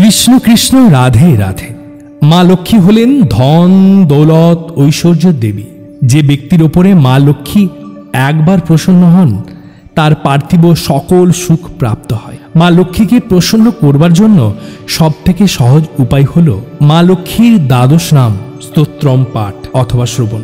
কৃষ্ণ কৃষ্ণ রাধে রাধে। মা লক্ষ্মী হলেন ধন দৌলত ঐশ্বর্যের দেবী। যে ব্যক্তির ওপরে মা লক্ষ্মী একবার প্রসন্ন হন তার পার্থিব সকল সুখ প্রাপ্ত হয়। মা লক্ষ্মীকে প্রসন্ন করবার জন্য সবথেকে সহজ উপায় হল মা লক্ষ্মীর দ্বাদশ নাম স্তোত্রম পাঠ অথবা শ্রবণ।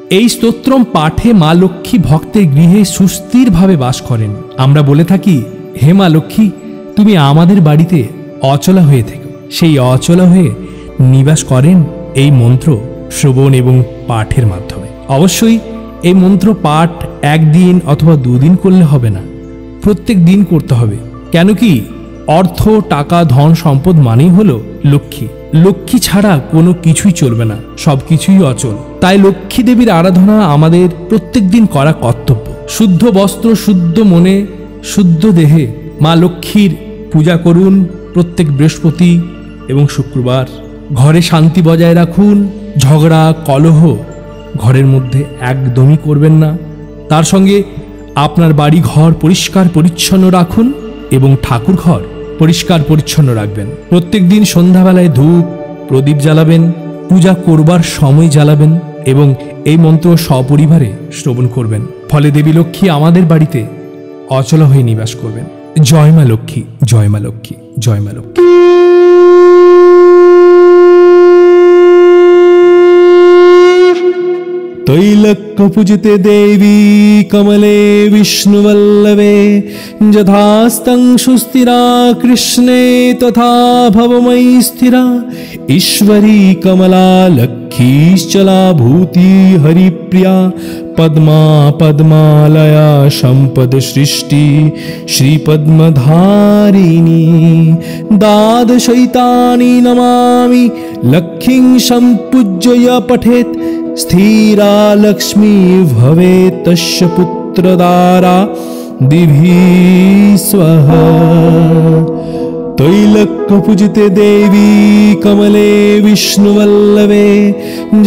এই স্তোত্রম পাঠে মা লক্ষ্মী ভক্তের গৃহে সুস্থিরভাবে বাস করেন। আমরা বলে থাকি, হে মা লক্ষ্মী, তুমি আমাদের বাড়িতে অচলা হয়ে থেকো। সেই অচলা হয়ে নিবাস করেন এই মন্ত্র শ্রবণ এবং পাঠের মাধ্যমে। অবশ্যই এই মন্ত্র পাঠ একদিন অথবা দুদিন করলে হবে না, প্রত্যেক দিন করতে হবে। কেন কি, অর্থ টাকা ধন সম্পদ মানেই হলো লক্ষ্মী। লক্ষ্মী ছাড়া কোনো কিছুই চলবে না, সব কিছুই অচল। তাই লক্ষ্মী দেবীর আরাধনা আমাদের প্রত্যেক দিন করা কর্তব্য। শুদ্ধ বস্ত্র, শুদ্ধ মনে, শুদ্ধ দেহে মা লক্ষ্মীর পূজা করুন প্রত্যেক বৃহস্পতি এবং শুক্রবার। ঘরে শান্তি বজায় রাখুন। ঝগড়া কলহ ঘরের মধ্যে একদমই করবেন না। তার সঙ্গে আপনার বাড়ি ঘর পরিষ্কার পরিচ্ছন্ন রাখুন এবং ঠাকুর ঘর পরিষ্কার পরিচ্ছন্ন রাখবেন। প্রত্যেক দিন সন্ধ্যাবেলায় ধূপ প্রদীপ জ্বালাবেন, পূজা করবার সময় জ্বালাবেন এবং এই মন্ত্র সপরিবারে শ্রবণ করবেন। ফলে দেবী লক্ষ্মী আমাদের বাড়িতে অচলা হয়ে নিবাস করবেন। জয় মা লক্ষ্মী, জয় মা লক্ষ্মী, জয় মা লক্ষ্মী। তৈলক্য পূজিতে দেবী কমলে বিষ্ণুবল্লভে, যথাস্তং সুস্থিরা কৃষ্ণে তথা ভবময়ী স্থিরা। ঈশ্বরী কমলা লক্ষ্মীশ্চলা ভূতি হরিপ্রিয়া, পদ্মা পদ্মালয়া সম্পদ সৃষ্টি শ্রীপদ্মধারিণী। দ্বাদশৈতানি নমামি লক্ষ্মীং সম্পূজ্य पठेत्, स्थिरा लक्ष्मी भवेत् तस्य पुत्रदारा दिभि स्वः। तैलक्य पूजिते देवी कमले विष्णुवल्लभे,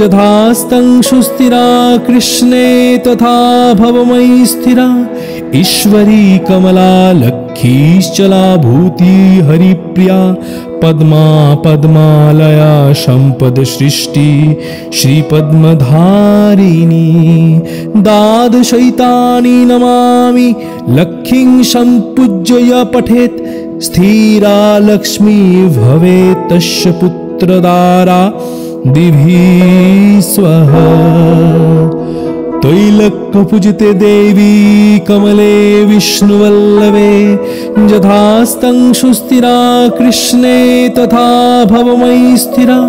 यथास्तं सुस्थिरा कृष्णे तथा भवमयी स्थिरा। ईश्वरी कमला लक्ष्मीश्चला भूति हरिप्रिया, पद्मा पद्मालया सम्पद सृष्टि श्रीपद्मधारिणी। द्वादशैतानि नमामि लक्ष्मीं सम्पूज्य पठेत्, स्थिरा लक्ष्मी भवेत् तस्य पुत्रदारा दिभि स्वः। तैलक्य पूजिते देवी कमले विष्णुवल्लभे, यथास्तं सुस्थिरा कृष्णे तथा भवमयी स्थिरा।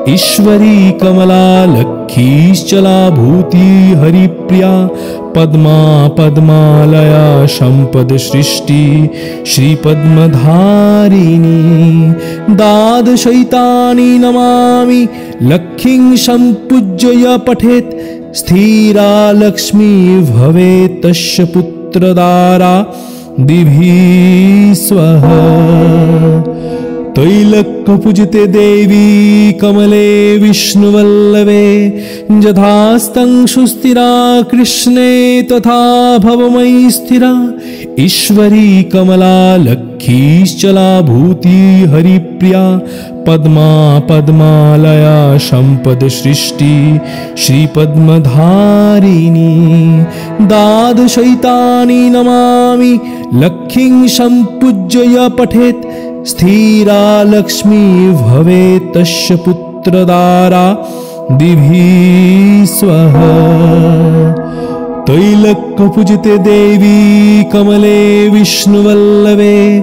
ईश्वरी कमला लक्ष्मीश्चला भूति हरिप्रिया, पद्मा पद्मालया सम्पद सृष्टि श्रीपद्मधारिणी। द्वादशैतानि नमामि लक्ष्मीं सम्पूज्य पठेत्, स्थिरा लक्ष्मी भवेत् तस्य पुत्रदारा दिभि स्वः। तैलक्य पूजिते देवी कमले विष्णुवल्लभे, यथास्तं सुस्थिरा कृष्णे तथा भवमयी स्थिरा। ईश्वरी कमला लक्ष्मीश्चला भूति हरिप्रिया, पद्मा पद्मालया सम्पद सृष्टि श्रीपद्मधारिणी। द्वादशैतानि नमामि लक्ष्मीं सम्पूज्य पठेत्, स्थिरा लक्ष्मी भवेत् तस्य पुत्रदारा दिभि स्वः। तैलक्य पूजिते देवी कमले विष्णुवल्लभे,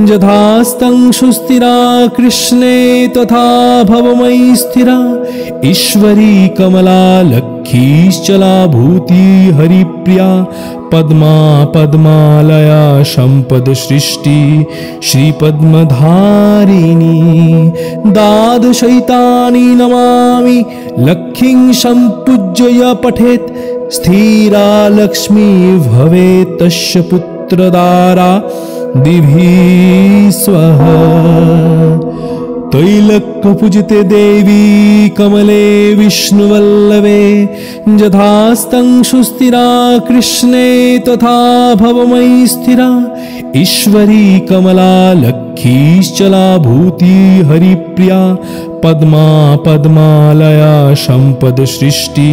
यथास्तं सुस्थिरा कृष्णे तथा भवमयी स्थिरा। ईश्वरी कमला लक्ष्मीश्चला भूति हरिप्रिया, पद्मा पद्मालया सम्पद सृष्टि श्रीपद्मधारिणी। द्वादशैतानि नमामि लक्ष्मीं सम्पूज्य पठेत्, स्थिरा लक्ष्मी भवेत् तस्य पुत्रदारा दिभि स्वः। तैलक्यपूजिते देवी कमले विष्णुवल्लभे यथास्तं सुस्थिरा कृष्णे तथा भवमयी स्थिरा ईश्वरी कमला लक्ष्मीश्चला भूति हरिप्रिया पद्मा पद्मालया सम्पद सृष्टि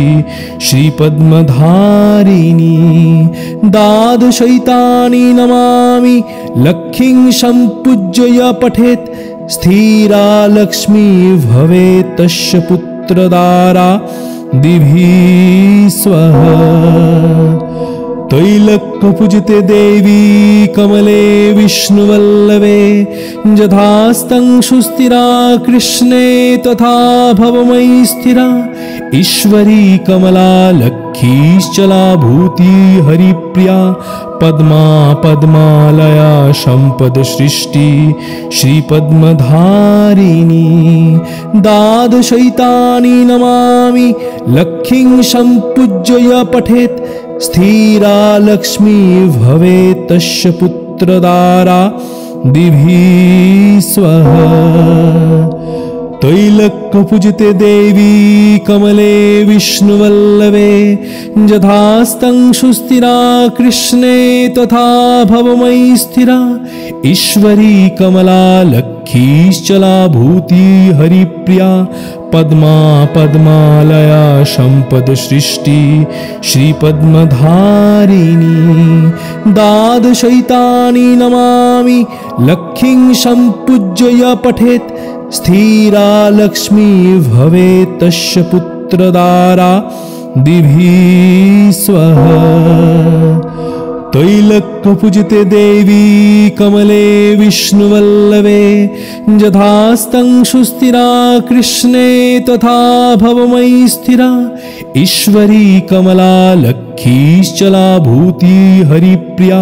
श्रीपद्मधारिणी द्वादशैतानि नमामि लक्ष्मीं सम्पूज्य पठेत् स्थिरा लक्ष्मी भवेत् तस्य पुत्रदारा दिभि स्वः तैलक्यपूजिते देवी कमले विष्णुवल्लभे यथास्तं सुस्थिरा कृष्णे तथा भवमयी स्थिरा ईश्वरी कमला लक्ष्मीश्चला भूति हरिप्रिया पद्मा पद्मालया सम्पद सृष्टि श्रीपद्मधारिणी द्वादशैतानि नमामि लक्ष्मीं सम्पूज्य पठेत् स्थिरा लक्ष्मी भवेत् तस्य पुत्रदारा दिभि स्वः तैलक्यपूजिते देवी कमले विष्णुवल्लभे यथास्तं सुस्थिरा कृष्णे तथा भवमयी स्थिरा ईश्वरी कमला लक्ष्मीश्चला भूति हरिप्रिया पद्मा पद्मालया सम्पद सृष्टि श्रीपद्मधारिणी द्वादशैतानि नमामि लक्ष्मीं सम्पूज्य पठेत् स्थिरा लक्ष्मी भवेत् तस्य पुत्रदारा दिभि स्वः तैलक्यपूजिते देवी कमले विष्णुवल्लभे यथास्तं सुस्थिरा कृष्णे तथा भवमयी स्थिरा ईश्वरी कमला लक्ष्मीश्चला भूति हरिप्रिया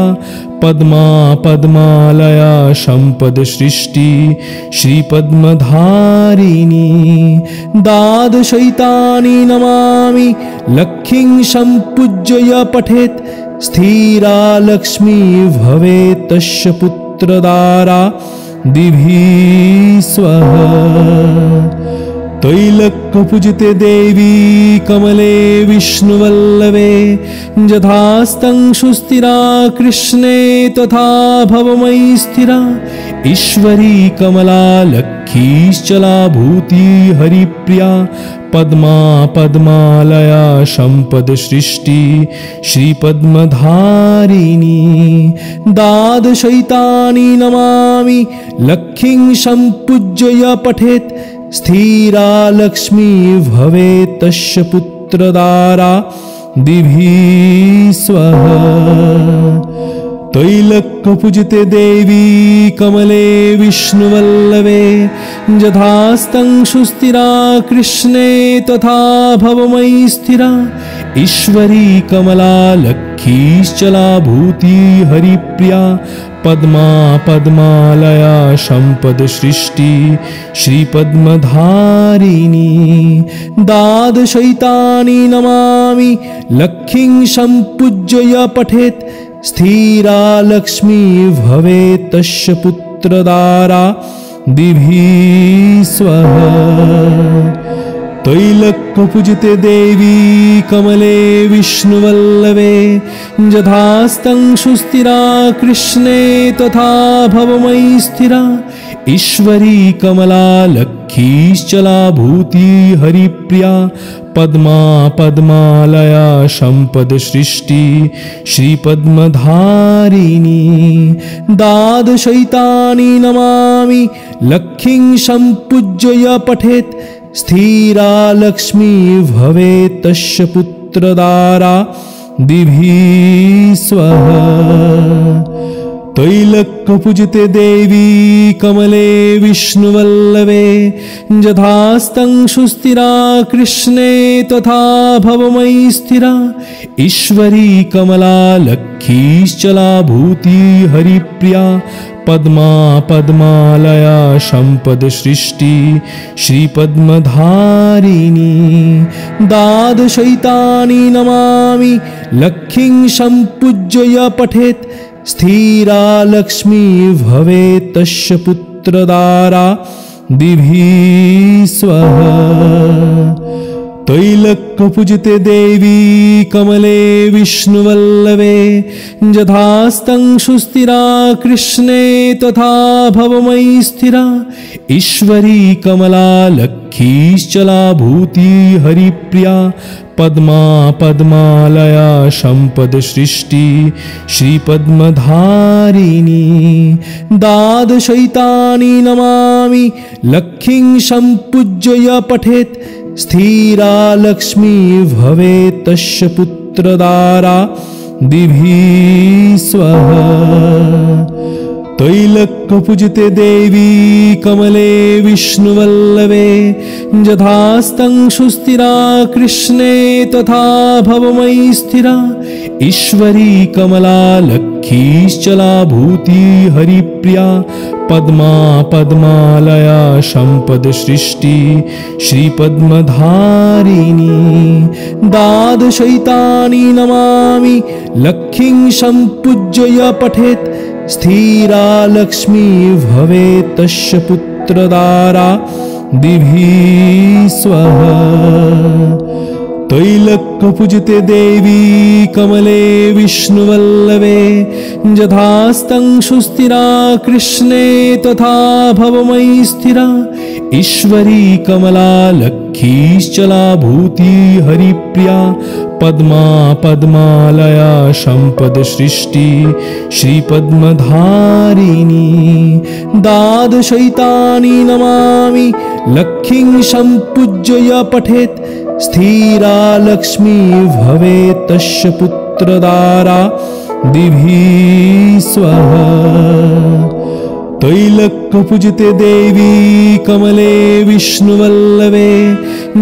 पद्मा पद्मालया सम्पद सृष्टि श्रीपद्मधारिणी द्वादशैतानि नमामि लक्ष्मीं सम्पूज्य पठेत् स्थिरा लक्ष्मी भवेत् तस्य पुत्रदारा दिभि स्वः तैलक्यपूजिते देवी कमले विष्णुवल्लभे यथास्तं सुस्थिरा कृष्णे तथा भवमयी स्थिरा ईश्वरी कमला लक्ष्मीश्चला भूति हरिप्रिया पद्मा पद्मालया सम्पद सृष्टि श्रीपद्मधारिणी द्वादशैतानि नमामि लक्ष्मीं सम्पूज्य पठेत् स्थिरा लक्ष्मी भवेत् तस्य पुत्रदारा दिभि स्वः तैलक्यपूजिते देवी कमले विष्णुवल्लभे यथास्तं सुस्थिरा कृष्णे तथा भवमयी स्थिरा ईश्वरी कमला लक्ष्मीश्चला भूति हरिप्रिया पद्मा पद्मालया सम्पद सृष्टि श्रीपद्मधारिणी द्वादशैतानि नमामि लक्ष्मीं सम्पूज्य पठेत् स्थिरा लक्ष्मी भवेत् तस्य पुत्रदारा दिभि स्वः तैलक्यपूजिते देवी कमले विष्णुवल्लभे यथास्तं सुस्थिरा कृष्णे तथा भवमयी स्थिरा ईश्वरी कमला लक्ष्मीश्चला भूति हरिप्रिया पद्मा पद्मालया सम्पद सृष्टि श्रीपद्मधारिणी द्वादशैतानि नमामि लक्ष्मीं सम्पूज्य पठेत् स्थिरा लक्ष्मी भवेत् तस्य पुत्रदारा दिभि स्वः तैलक्यपूजिते देवी कमले विष्णुवल्लभे यथास्तं सुस्थिरा कृष्णे तथा भवमयी स्थिरा ईश्वरी कमला लक्ष्मीश्चला भूति हरिप्रिया पद्मा पद्मालया सम्पद सृष्टि श्रीपद्मधारिणी द्वादशैतानि नमामि लक्ष्मीं सम्पूज्य पठेत् स्थिरा लक्ष्मी भवेत् तस्य पुत्रदारा दिभिः स्वः। तैलक्यपूजिते देवी कमले विष्णुवल्लभे यथास्तं सुस्थिरा कृष्णे तथा भवमयी स्थिरा। ईश्वरी कमला लक्ष्मीश्चला भूति हरिप्रिया पद्मा पद्मालया सम्पद सृष्टि श्रीपद्मधारिणी। द्वादशैतानि नमामि लक्ष्मीं सम्पूज्य पठेत् स्थिरा लक्ष्मी भवेत् तस्य पुत्रदारा दिभिः स्वः। तैलक्यपूजिते देवी कमले विष्णुवल्लभे यथास्तं सुस्थिरा कृष्णे तथा भवमयी स्थिरा। ईश्वरी कमला लक्ष्मीश्चला भूति हरिप्रिया पद्मा पद्मालया सम्पद सृष्टि श्रीपद्मधारिणी। द्वादशैतानि नमामि लक्ष्मीं सम्पूज्य पठेत् स्थिरा लक्ष्मी भवेत् तस्य पुत्रदारा दिभिः स्वः। तैलक्यपूजिते देवी कमले विष्णुवल्लभे यथास्तं सुस्थिरा कृष्णे तथा भवमयी स्थिरा। ईश्वरी कमला लक्ष्मीश्चला भूति हरिप्रिया पद्मा पद्मालया सम्पद सृष्टि श्रीपद्मधारिणी। द्वादशैतानि नमामि लक्ष्मीं सम्पूज्य पठेत् स्थिरा लक्ष्मी भवेत् तस्य पुत्रदारा दिभिः स्वः। तैलक्यपूजिते देवी कमले विष्णुवल्लभे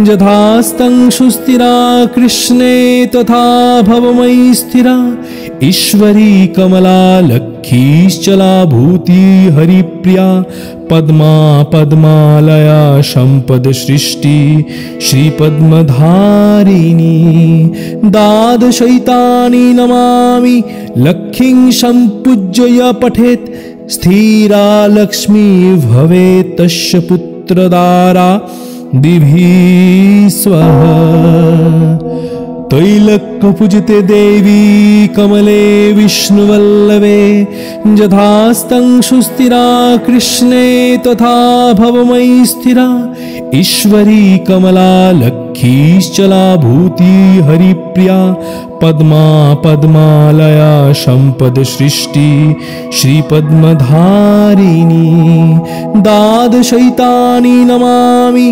यथास्तं सुस्थिरा कृष्णे तथा भवमयी स्थिरा। ईश्वरी कमला लक्ष्मीश्चला भूति हरिप्रिया पद्मा पद्मालया सम्पद सृष्टि श्रीपद्मधारिणी। द्वादशैतानि नमामि लक्ष्मीं सम्पूज्य पठेत् स्थिरा लक्ष्मी भवेत् तस्य पुत्रदारा दिभिः स्वः। तैलक्यपूजिते देवी कमले विष्णुवल्लभे यथास्तं सुस्थिरा कृष्णे तथा भवमयी स्थिरा। ईश्वरी कमला लक्ष्मीश्चला भूति हरिप्रिया पद्मा पद्मालया सम्पद सृष्टि श्रीपद्मधारिणी। द्वादशैतानि नमामि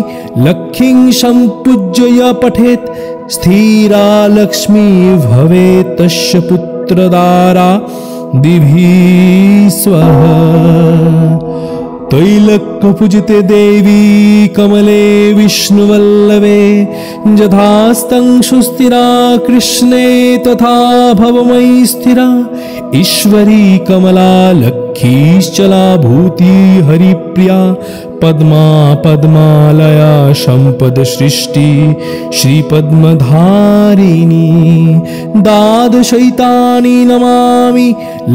लक्ष्मीं सम्पूज्य पठेत् स्थिरा लक्ष्मी भवेत् तस्य पुत्रदारा दिभिः स्वः। तैलक्यपूजिते देवी कमले विष्णुवल्लभे यथास्तं सुस्थिरा कृष्णे तथा भवमयी स्थिरा। ईश्वरी कमला लक्ष्मीश्चला भूति हरिप्रिया पद्मा पद्मालया सम्पद सृष्टि श्रीपद्मधारिणी। द्वादशैतानि नमामि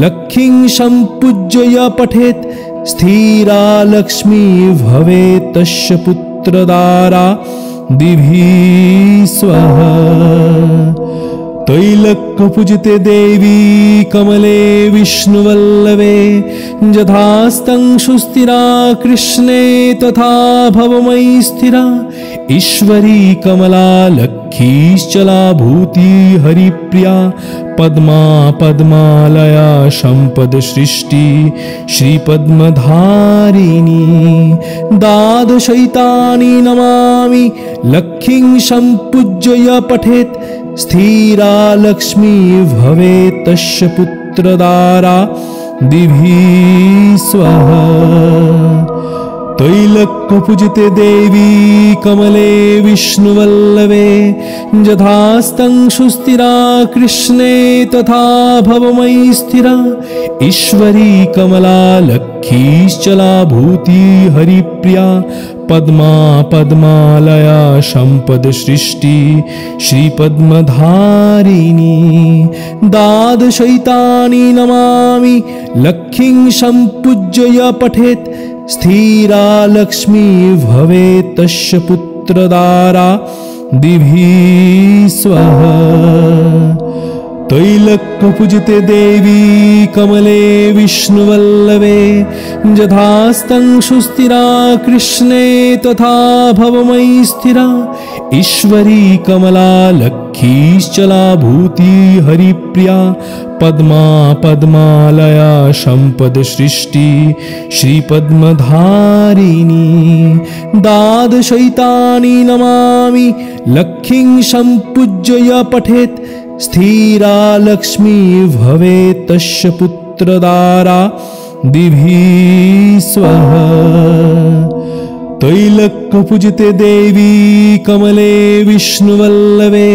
लक्ष्मीं सम्पूज्य पठेत् स्थिरा लक्ष्मी भवेत् तस्य पुत्रदारा दिभिः स्वः। तैलक्यपूजिते देवी कमले विष्णुवल्लभे यथास्तं सुस्थिरा कृष्णे तथा भवमयी स्थिरा। ईश्वरी कमला लक्ष्मीश्चला भूति हरिप्रिया पद्मा पद्मालया सम्पद सृष्टि श्रीपद्मधारिणी। द्वादशैतानि नमामि लक्ष्मीं सम्पूज्य पठेत् स्थिरा लक्ष्मी भवेत् तस्य पुत्रदारा दिभिः स्वः। तैलक्यपूजिते देवी कमले विष्णुवल्लभे यथास्तं सुस्थिरा कृष्णे तथा भवमयी स्थिरा। ईश्वरी कमला लक्ष्मीश्चला भूति हरिप्रिया पद्मा पद्मालया सम्पद सृष्टि श्रीपद्मधारिणी। द्वादशैतानि नमामि लक्ष्मीं सम्पूज्य पठेत् स्थिरा लक्ष्मी भवेत् तस्य पुत्रदारा दिभिः स्वः। त्रैलोक्यपूजिते देवी कमले विष्णुवल्लभे यथास्तं सुस्थिरा कृष्णे तथा भवमयी स्थिरा। ईश्वरी कमला लक्ष्मीश्चला भूति हरिप्रिया पद्मा पद्मालया सम्पद सृष्टि श्रीपद्मधारिणी। द्वादशैतानि नमामि लक्ष्मीं सम्पूज्य पठेत् स्थिरा लक्ष्मी भवेत् तस्य पुत्रदारा दिभिः स्वः। त्रैलोक्यपूजिते देवी कमले विष्णुवल्लभे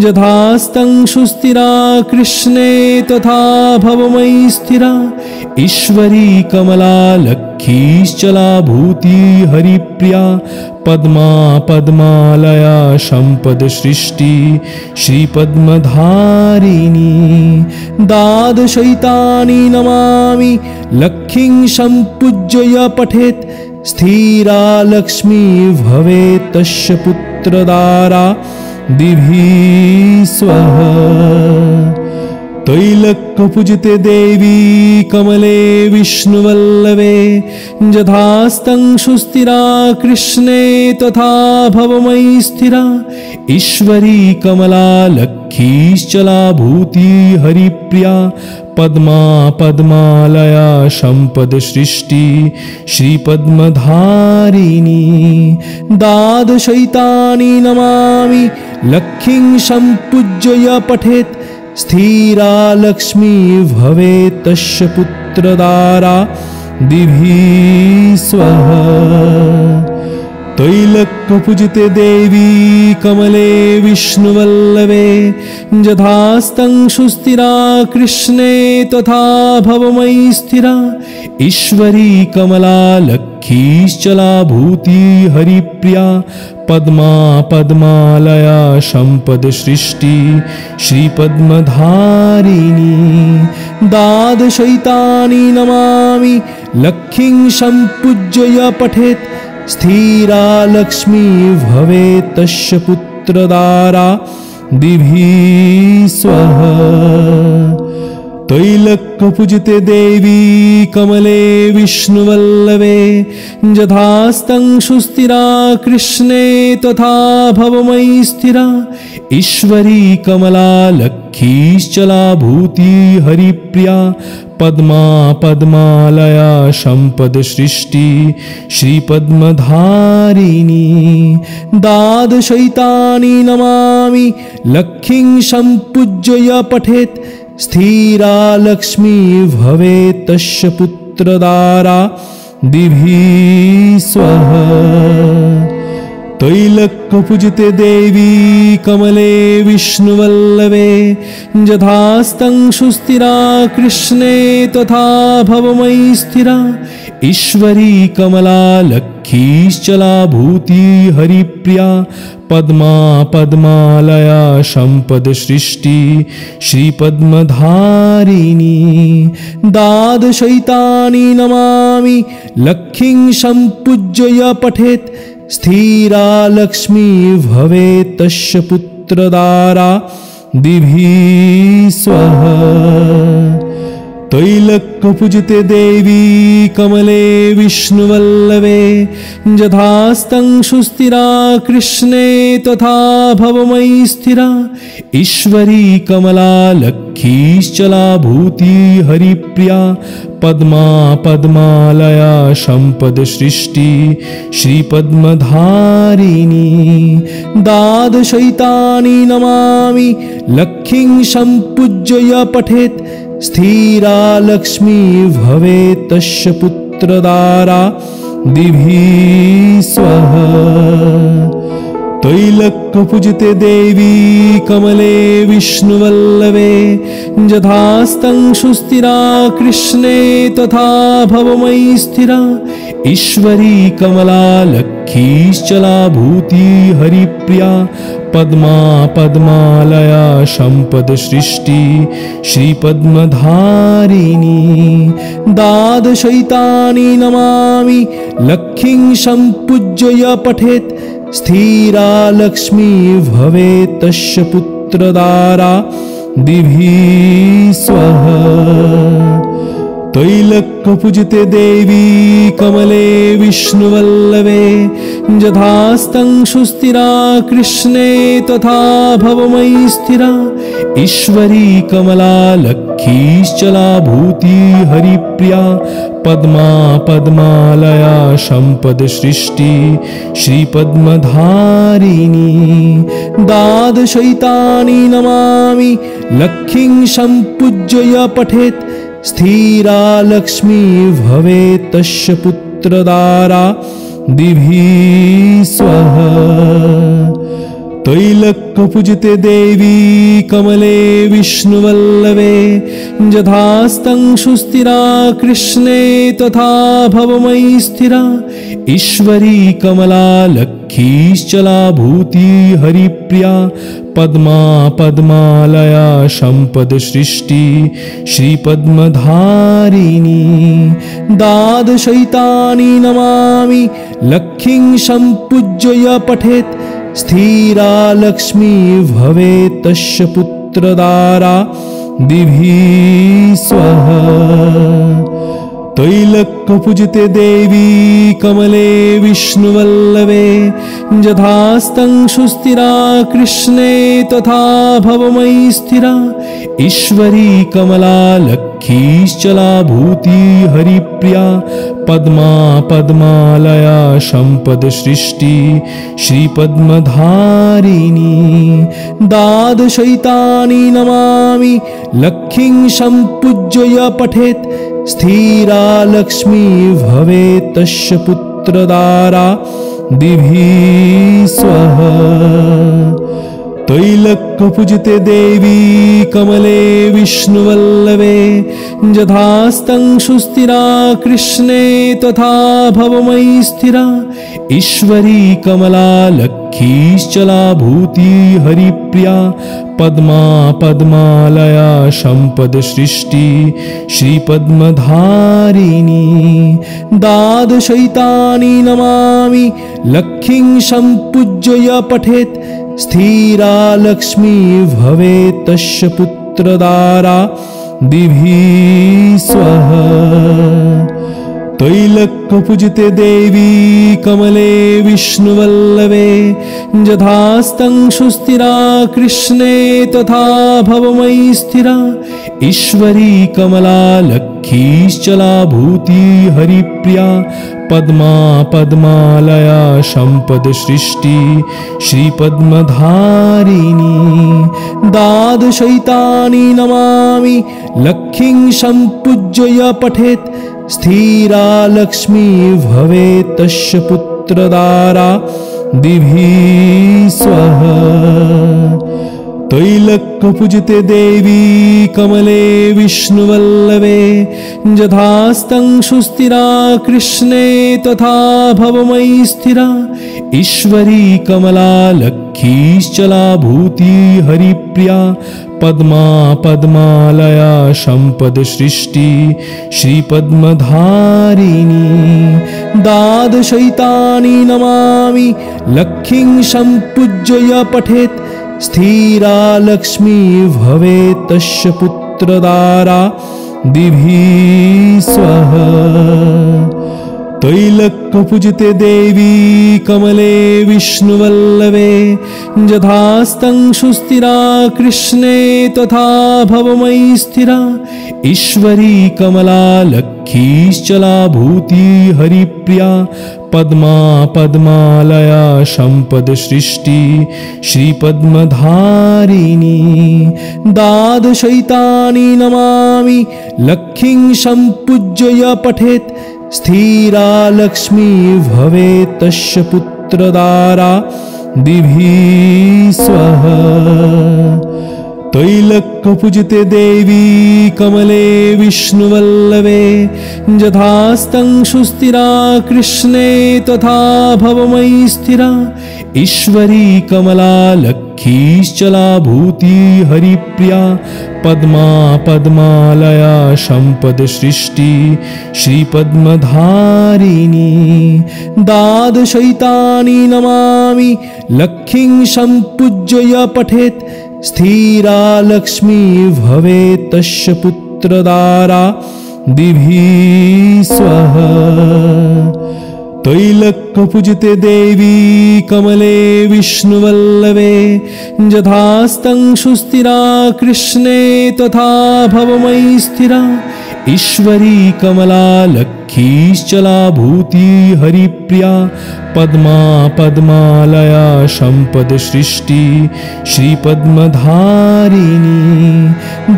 यथास्तं सुस्थिरा कृष्णे तथा भवमयी स्थिरा। ईश्वरी कमला लक्ष्मीश्चला भूति हरिप्रिया पद्मा पद्मालया सम्पद सृष्टि श्रीपद्मधारिणी। द्वादशैतानि नमामि लक्ष्मीं सम्पूज्य पठेत् स्थिरा लक्ष्मी भवेत् तस्य पुत्रदारा दिभिः स्वः। त्रैलोक्यपूजिते देवी कमले विष्णुवल्लभे यथास्तं सुस्थिरा कृष्णे तथा भवमयी स्थिरा। ईश्वरी कमला लक्ष्मीश्चला भूति हरिप्रिया पद्मा पद्मालया सम्पद सृष्टि श्रीपद्मधारिणी। द्वादशैतानि नमामि लक्ष्मीं सम्पूज्य पठेत् स्थिरा लक्ष्मी भवेत् तस्य पुत्रदारा दिभिः स्वः। त्रैलोक्यपूजिते देवी कमले विष्णुवल्लभे यथास्तं सुस्थिरा कृष्णे तथा भवमयी स्थिरा। ईश्वरी कमला लक्ष्मीश्चला भूति हरिप्रिया पद्मा पद्मालया सम्पद सृष्टि श्रीपद्मधारिणी। द्वादशैतानि नमामि लक्ष्मीं सम्पूज्य पठेत् स्थिरा लक्ष्मी भवेत् तस्य पुत्रदारा दिभिः स्वः। त्रैलोक्यपूजिते देवी कमले विष्णुवल्लभे यथास्तं सुस्थिरा कृष्णे तथा भवमयी स्थिरा। ईश्वरी कमला लक्ष्मीश्चला भूति हरिप्रिया पद्मा पद्मालया सम्पद सृष्टि श्रीपद्मधारिणी। द्वादशैतानि नमामि लक्ष्मीं सम्पूज्य पठेत् स्थिरा लक्ष्मी भवेत् तस्य पुत्रदारा दिभिः स्वः। त्रैलोक्यपूजिते देवी कमले विष्णुवल्लभे यथास्तं सुस्थिरा कृष्णे तथा भवमयी स्थिरा। ईश्वरी कमला लक्ष्मीश्चला भूति हरिप्रिया पद्मा पद्मालया सम्पद सृष्टि श्रीपद्मधारिणी। द्वादशैतानि नमामि लक्ष्मीं सम्पूज्य पठेत् स्थिरा लक्ष्मी भवेत् तस्य पुत्रदारा दिभिः स्वः। त्रैलोक्यपूजिते देवी कमले विष्णुवल्लभे यथास्तं सुस्थिरा कृष्णे तथा भवमयी स्थिरा। ईश्वरी कमला लक्ष्मीश्चला भूति हरिप्रिया पद्मा पद्मालया सम्पद सृष्टि श्रीपद्मधारिणी। द्वादशैतानि नमामि लक्ष्मीं सम्पूज्य पठेत् स्थिरा लक्ष्मी भवेत् तस्य पुत्रदारा दिभिः स्वः। त्रैलोक्यपूजिते देवी कमले विष्णुवल्लभे यथास्तं सुस्थिरा कृष्णे तथा भवमयी स्थिरा। ईश्वरी कमला लक्ष्मीश्चला भूति हरिप्रिया पद्मा पद्मालया सम्पदसृष्टि श्रीपद्मधारिणी द्वादशैतानि नमामि लक्ष्मीं सम्पूज्य पठेत् स्थिरा लक्ष्मी भवेत् तस्य पुत्रदारा दिभि स्वः तैलक्यपूजिते देवी कमले विष्णुवल्लभे यथास्तं सुस्थिरा कृष्णे तथा भवमयी स्थिरा ईश्वरी कमला लक्ष्मीश्चला भूति हरिप्रिया पद्मा पद्मालया सम्पदसृष्टि श्रीपद्मधारिणी द्वादशैतानि नमामि लक्ष्मीं सम्पूज्य पठेत् स्थिरा लक्ष्मी भवेत् तस्य पुत्रदारा दिभि स्वः तैलक्यपूजिते देवी कमले विष्णुवल्लभे यथास्तं सुस्थिरा कृष्णे तथा भवमयी स्थिरा ईश्वरी कमला लक्ष्मीश्चला भूति हरिप्रिया पद्मा पद्मालया सम्पदसृष्टि श्रीपद्मधारिणी द्वादशैतानि नमामि लक्ष्मीं सम्पूज्य पठेत् स्थिरा लक्ष्मी भवेत् तस्य पुत्रदारा दिभि स्वः तैलक्यपूजिते देवी कमले विष्णुवल्लभे यथास्तं सुस्थिरा कृष्णे तथा भवमयी स्थिरा ईश्वरी कमला लक्ष्मीश्चला भूति हरिप्रिया पद्मा पद्मालया सम्पदसृष्टि श्रीपद्मधारिणी द्वादशैतानि नमामि लक्ष्मीं सम्पूज्य पठेत् स्थिरा लक्ष्मी भवेत् तस्य पुत्रदारा दिभि स्वः तैलक्यपूजिते देवी कमले विष्णुवल्लभे यथास्तं सुस्थिरा कृष्णे तथा भवमयी स्थिरा ईश्वरी कमला लक्ष्मीश्चला भूति हरिप्रिया पद्मा पद्मालया सम्पदसृष्टि श्रीपद्मधारिणी द्वादशैतानि नमामि लक्ष्मीं सम्पूज्य पठेत् स्थिरा लक्ष्मी भवेत् तस्य पुत्रदारा दिभि स्वः तैलक्यपूजिते देवी कमले विष्णुवल्लभे यथास्तं सुस्थिरा कृष्णे तथा भवमयी स्थिरा ईश्वरी कमला लक्ष्मीश्चला भूति हरिप्रिया पद्मा पद्मालया सम्पदसृष्टि श्रीपद्मधारिणी द्वादशैतानि नमामि लक्ष्मीं सम्पूज्य पठेत् स्थिरा लक्ष्मी भवेत् तस्य पुत्रदारा दिभि स्वः तैलक्यपूजिते देवी कमले विष्णुवल्लभे यथास्तं सुस्थिरा कृष्णे तथा भवमयी स्थिरा ईश्वरी कमला लक्ष्मीश्चला भूति हरिप्रिया पद्मा पद्मालया सम्पदसृष्टि श्रीपद्मधारिणी द्वादशैतानि नमामि लक्ष्मीं सम्पूज्य पठेत् स्थिरा लक्ष्मी भवेत् तस्य पुत्रदारा दिभि स्वः तैलक्यपूजिते देवी कमले विष्णुवल्लभे यथास्तं सुस्थिरा कृष्णे तथा भवमयी स्थिरा ईश्वरी कमला लक्ष्मीश्चला भूति हरिप्रिया पद्मा पद्मालया सम्पदसृष्टि श्रीपद्मधारिणी द्वादशैतानि नमामि लक्ष्मीं सम्पूज्य पठेत् स्थिरा लक्ष्मी भवेत् तस्य पुत्रदारा दिभि स्वः तैलक्यपूजिते देवी कमले विष्णुवल्लभे यथास्तं सुस्थिरा कृष्णे तथा भवमयी स्थिरा ईश्वरी कमला लक्ष्मीश्चला भूति हरिप्रिया पद्मा पद्मालया सम्पद सृष्टि श्रीपद्मधारिणी द्वादशैतानि नमामि लक्ष्मीं सम्पूज्य पठेत् स्थिरा लक्ष्मी भवेत् तस्य पुत्रदारा दिभि स्वः तैलक्यपूजिते देवी कमले विष्णुवल्लभे यथास्तं सुस्थिरा कृष्णे तथा भवमयी स्थिरा ईश्वरी कमला लक्ष्मीश्चला भूति हरिप्रिया पद्मा पद्मालया सम्पद सृष्टि श्रीपद्मधारिणी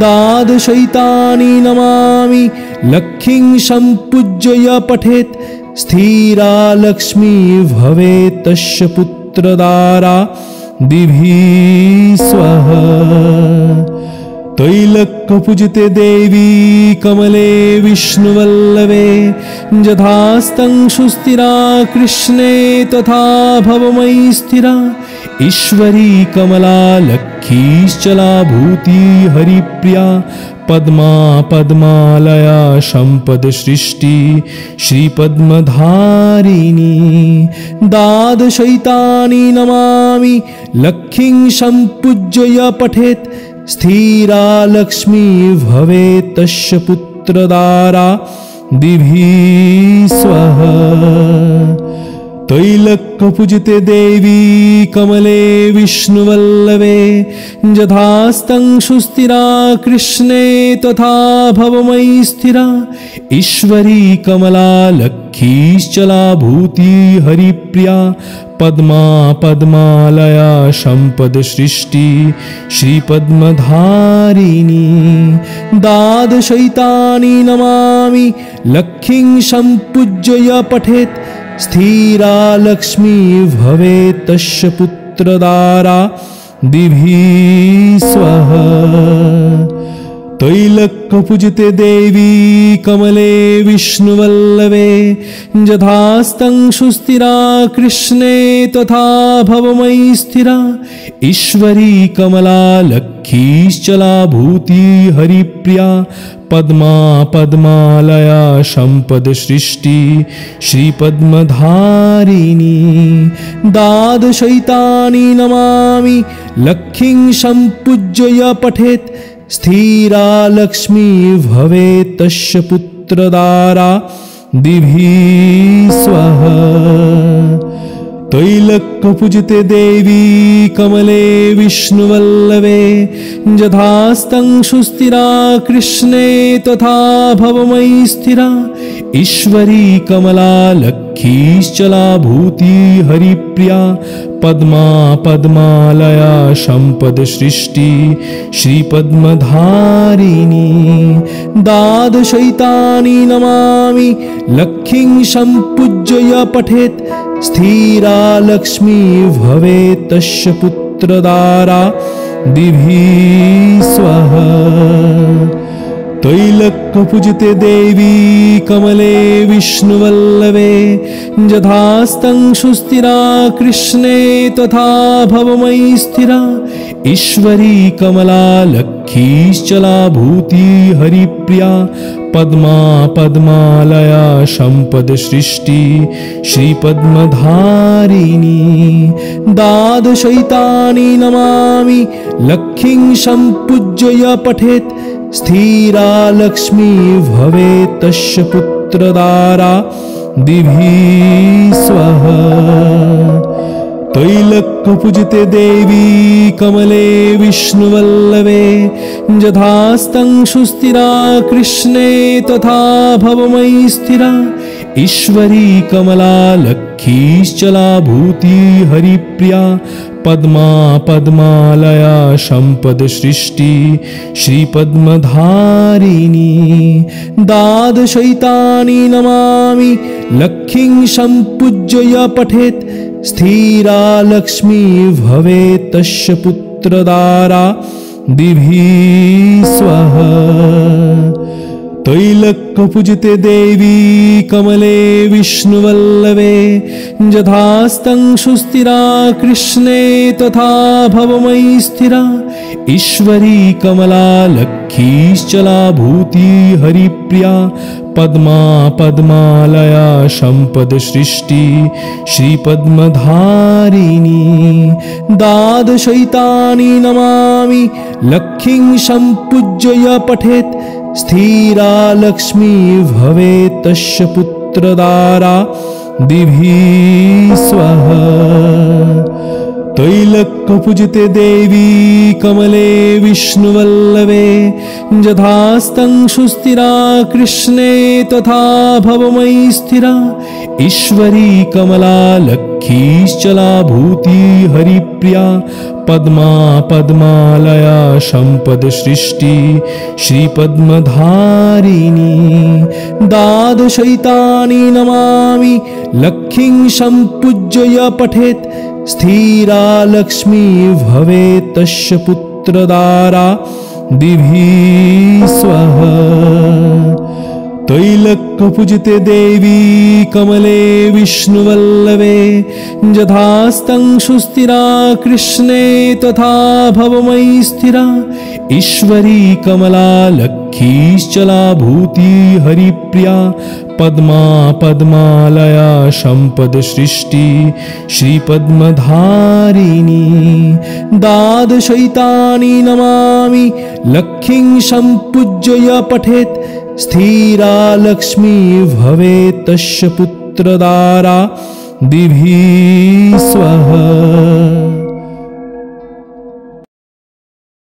द्वादशैतानि नमामि लक्ष्मीं सम्पूज्य पठेत् स्थिरा लक्ष्मी भवेत् तस्य पुत्रदारा दिभि स्वः तैलक्यपूजिते देवी कमले विष्णुवल्लभे यथास्तं सुस्थिरा कृष्णे तथा भवमयी स्थिरा ईश्वरी कमला लक्ष्मीश्चला भूति हरिप्रिया पद्मा पद्मालया सम्पद सृष्टि श्रीपद्मधारिणी द्वादशैतानि नमामि लक्ष्मीं सम्पूज्य पठेत् स्थिरा लक्ष्मी भवेत् तस्य पुत्रदारा दिभि स्वः तैलक्यपूजिते देवी कमले विष्णुवल्लभे यथास्तं सुस्थिरा कृष्णे तथा भवमयी स्थिरा ईश्वरी कमला लक्ष्मीश्चला भूति हरिप्रिया पद्मा पद्मालया सम्पद सृष्टि श्रीपद्मधारिणी द्वादशैतानि नमामि लक्ष्मीं सम्पूज्य पठेत् स्थिरा लक्ष्मी भवेत् तस्य पुत्रदारा दिभि स्वः तैलक्यपूजिते देवी कमले विष्णुवल्लभे यथास्तं सुस्थिरा कृष्णे तथा भवमयी स्थिरा ईश्वरी कमला लक्ष्मीश्चला भूति हरिप्रिया पद्मा पद्मालया सम्पद सृष्टि श्रीपद्मधारिणी द्वादशैतानि नमामि लक्ष्मीं सम्पूज्य पठेत् स्थिरा लक्ष्मी भवेत् तस्य पुत्रदारा दिभि स्वः तैलक्यपूजिते देवी कमले विष्णुवल्लभे यथास्तं सुस्थिरा कृष्णे तथा भवमयी स्थिरा ईश्वरी कमला लक्ष्मीश्चला भूति हरिप्रिया पद्मा पद्मालया सम्पद सृष्टि श्रीपद्मधारिणी द्वादशैतानि नमामि लक्ष्मीं सम्पूज्य पठेत् स्थिरा लक्ष्मी भवेत् तस्य पुत्रदारा दिभि स्वः तैलक्यपूजिते देवी कमले विष्णुवल्लभे यथास्तं सुस्थिरा कृष्णे तथा भवमयी स्थिरा ईश्वरी कमला लक्ष्मीश्चला भूति हरिप्रिया पद्मा पद्मालया सम्पद सृष्टि श्रीपद्मधारिणी द्वादशैतानि नमामि लक्ष्मीं सम्पूज्य पठेत् स्थिरा लक्ष्मी भवेत् तस्य पुत्रदारा दिभि स्वः तैलक्यपूजिते देवी कमले विष्णुवल्लभे यथास्तं सुस्थिरा कृष्णे तथा भवमयी स्थिरा ईश्वरी कमला लक्ष्मीश्चला भूति हरिप्रिया पद्मा पद्मालया सम्पद सृष्टि श्रीपद्मधारिणी द्वादशैतानि नमामि लक्ष्मीं सम्पूज्य पठेत् स्थिरा लक्ष्मी भवेत् तस्य पुत्रदारा दिभि स्वः। तैलक्यपूजिते देवी कमले विष्णुवल्लभे यथास्तं सुस्थिरा कृष्णे तथा भवमयी स्थिरा। ईश्वरी कमला लक्ष्मीश्चला भूति हरिप्रिया पद्मा पद्मालया सम्पद सृष्टि श्रीपद्मधारिणी। द्वादशैतानि नमामि लक्ष्मीं सम्पूज्य य पठेत् स्थिरा लक्ष्मी भवेत् तस्य पुत्रदारा दिभि स्वः। तैलक्यपूजिते देवी कमले विष्णुवल्लभे यथास्तं सुस्थिरा कृष्णे तथा भवमयी स्थिरा। ईश्वरी कमला लक्ष्मीश्चला भूति हरिप्रिया पद्मा पद्मालया सम्पद सृष्टि श्रीपद्मधारिणी। द्वादशैतानि नमामि लक्ष्मीं सम्पूज्य य पठेत् स्थिरा लक्ष्मी भवेत् तस्य पुत्रदारा दिभि स्वः। तैलक्यपूजिते देवी कमले विष्णुवल्लभे यथास्तं सुस्थिरा कृष्णे तथा भवमयी स्थिरा। ईश्वरी कमला लक्ष्मीश्चला भूति हरिप्रिया पद्मा पद्मालया सम्पद सृष्टि श्रीपद्मधारिणी। द्वादशैतानि नमामि लक्ष्मीं सम्पूज्य य पठेत् स्थिरा लक्ष्मी भवेत् तस्य पुत्रदारा दिभि स्वः।